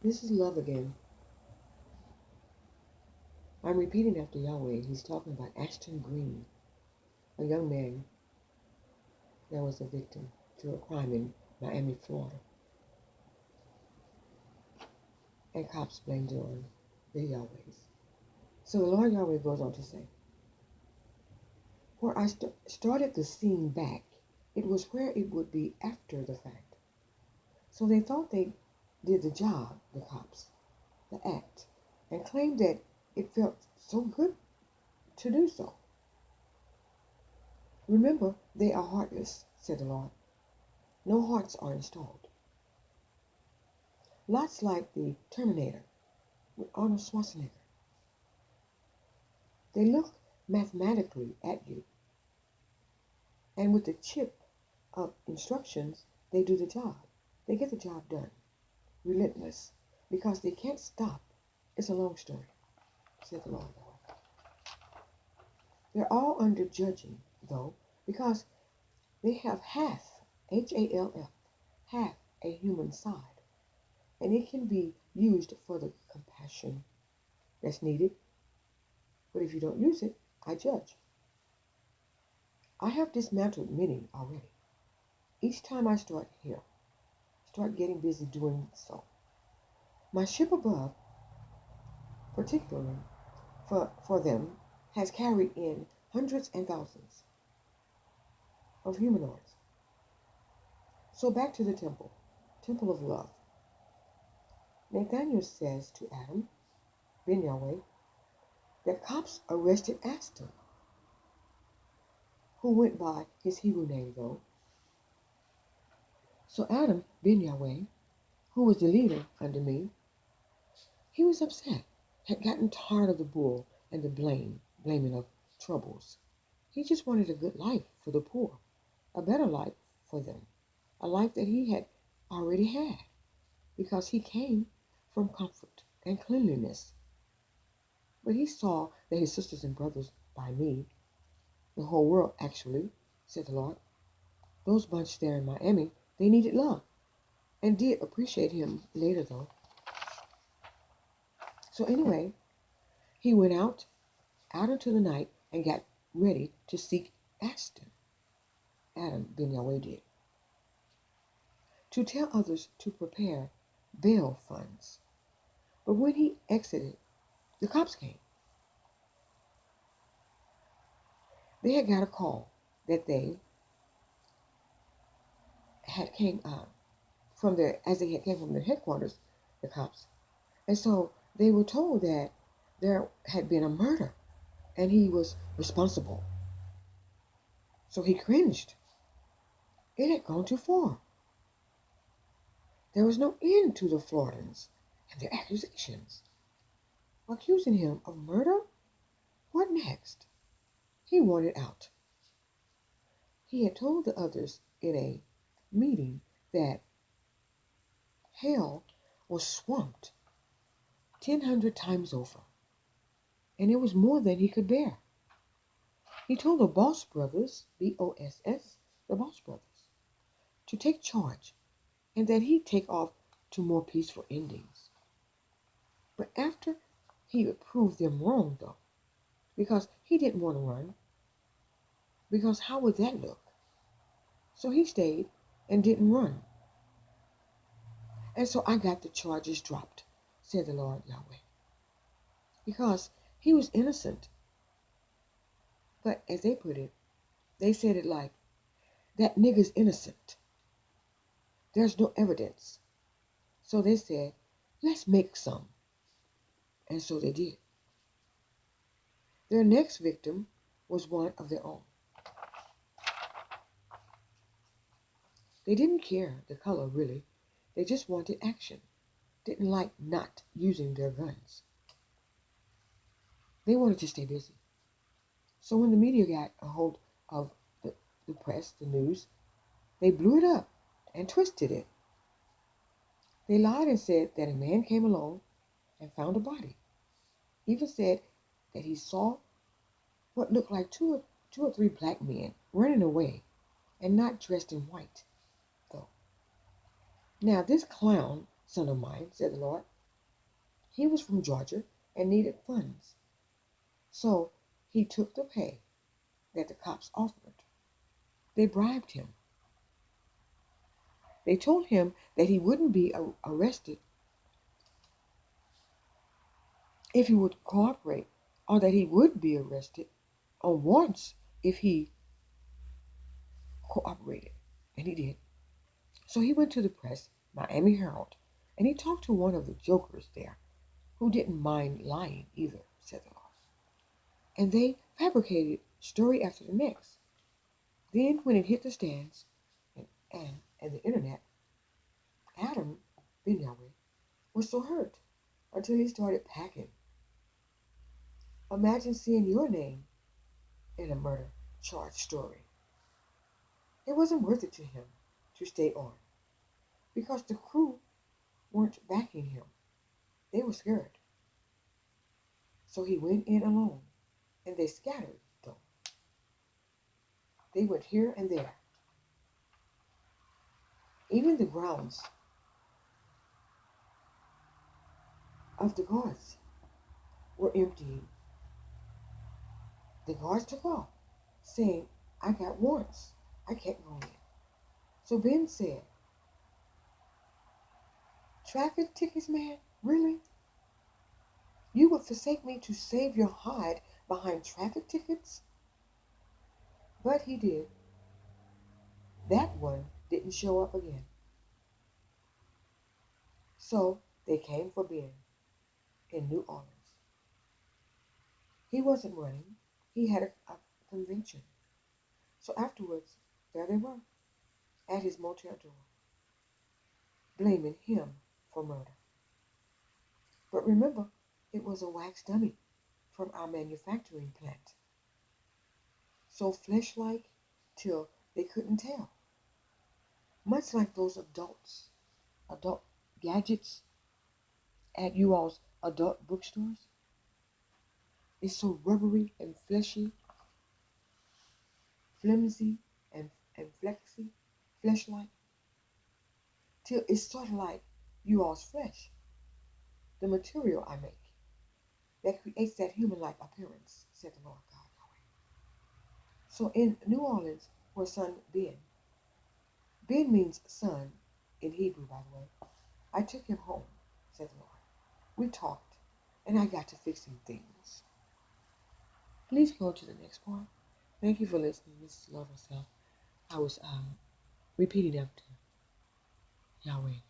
This is love again. I'm repeating after Yahweh. He's talking about Ashton Green, a young man that was a victim to a crime in Miami, Florida. And cops blamed it on the Yahwehs. So the Lord Yahweh goes on to say, where I started the scene back, it was where it would be after the fact. So they thought they did the job, the cops, the act, and claimed that it felt so good to do so. Remember, they are heartless, said the Lord. No hearts are installed. Lots like the Terminator with Arnold Schwarzenegger. They look mathematically at you, and with the chip of instructions, they do the job. They get the job done, relentless, because they can't stop. It's a long story, said the Lord. They're all under judging, though, because they have half, H-A-L-F, half a human side, and it can be used for the compassion that's needed. But if you don't use it, I judge. I have dismantled many already. Each time I start getting busy doing so. My ship above, particularly for them, has carried in hundreds and thousands of humanoids. So back to the temple of love. Nathaniel says to Adam, Ben Yahweh, that cops arrested Ashton, who went by his Hebrew name though. So Adam, Ben Yahweh, who was the leader under me, he was upset, had gotten tired of the bull and the blaming of troubles. He just wanted a good life for the poor, a better life for them, a life that he had already had, because he came from comfort and cleanliness. But he saw that his sisters and brothers by me, the whole world actually, said the Lord, those bunch there in Miami, they needed love, and did appreciate him later though. So anyway, he went out into the night and got ready to seek Ashton. Adam Ben Yahweh did. To tell others to prepare bail funds. But when he exited, the cops came. They had got a call that they had came from their headquarters, the cops. And so they were told that there had been a murder and he was responsible. So he cringed. It had gone too far. There was no end to the Floridans and their accusations. Accusing him of murder? What next? He wanted out. He had told the others in a meeting that hell was swamped 1,000 times over, and it was more than he could bear. He told the Boss Brothers, B-O-S-S, the Boss Brothers, to take charge and that he'd take off to more peaceful endings. But after he would prove them wrong, though, because he didn't want to run, because how would that look? So he stayed and didn't run. And so I got the charges dropped, said the Lord Yahweh, because he was innocent. But as they put it, they said it like, that nigga's innocent. There's no evidence. So they said, let's make some. And so they did. Their next victim was one of their own. They didn't care the color, really. They just wanted action. Didn't like not using their guns. They wanted to stay busy. So when the media got a hold of the press, the news, they blew it up and twisted it. They lied and said that a man came along and found a body. Even said that he saw what looked like two or three black men running away and not dressed in white, though. Now this clown, son of mine, said the Lord, He was from Georgia and needed funds. So he took the pay that the cops offered. They bribed him. They told him that he wouldn't be arrested if he would cooperate, or that he would be arrested on warrants if he cooperated. And he did. So he went to the press, Miami Herald, and he talked to one of the jokers there who didn't mind lying either, said the law. And they fabricated story after the next. Then when it hit the stands and the internet, Adam Ben Yahweh was so hurt until he started packing. Imagine seeing your name in a murder charge story. It wasn't worth it to him to stay on because the crew weren't backing him. They were scared. So he went in alone, and they scattered, though. They went here and there. Even the grounds of the guards were emptying. The guards took off, saying, I got warrants. I can't go in. So Ben said, traffic tickets, man? Really? You would forsake me to save your hide behind traffic tickets? But he did. That one didn't show up again. So they came for Ben in New Orleans. He wasn't running. He had a convention. So afterwards, there they were, at his motel door, blaming him for murder. But remember, it was a wax dummy from our manufacturing plant. So flesh-like till they couldn't tell. Much like those adult gadgets at you all's adult bookstores. It's so rubbery and fleshy, flimsy and flesh-like, till it's sort of like you all's flesh, the material I make, that creates that human-like appearance, said the Lord God Yahweh. So in New Orleans, where son Ben, Ben means son in Hebrew, by the way, I took him home, said the Lord. We talked, and I got to fixing things. Please go to the next part. Thank you for listening. This is Love Herself. I was repeating after Yahweh.